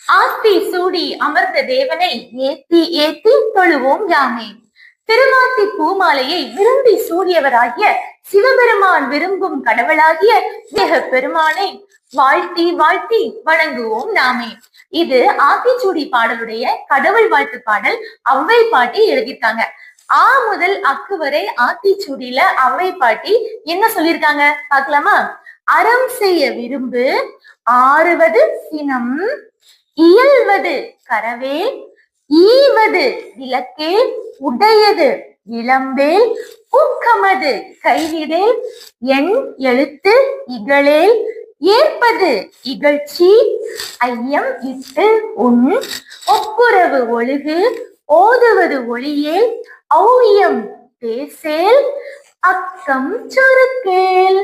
ஆஸ்தி சூடி அமர்ந்த தேவனை ஏத்தி ஏத்தி தொழுவோம் யாமே. திருவாத்தி பூமாலையை விரும்பி சூடியவராகிய சிவபெருமான் விரும்பும் கடவுளாகிய மிக பெருமானை வாழ்த்தி வாழ்த்தி வணங்குவோம் நாமே. இது ஆத்திச்சூடி பாடலுடைய கடவுள் வாழ்த்து பாடல். ஔவை பாட்டி எழுதியிருக்காங்க. ஆ முதல் அக்கு வரை ஆத்திச்சூடியில ஔவை பாட்டி என்ன சொல்லியிருக்காங்க பார்க்கலாமா? அறம் செய்ய விரும்பு, ஆறுவது சினம், இயல்வது கரவேல், ஈவது விளக்கேல், உடையது இளம்பேல், ஊக்கமது கைவிடேல், எண் எழுத்து இகழேல், ஏற்பது இகழ்ச்சி, ஐயம் இட்டு உண், ஒப்புரவு ஒழுகு, ஓதுவது ஒளியேல், ஔவியம் பேசேல், அக்கம் சுருக்கேல்.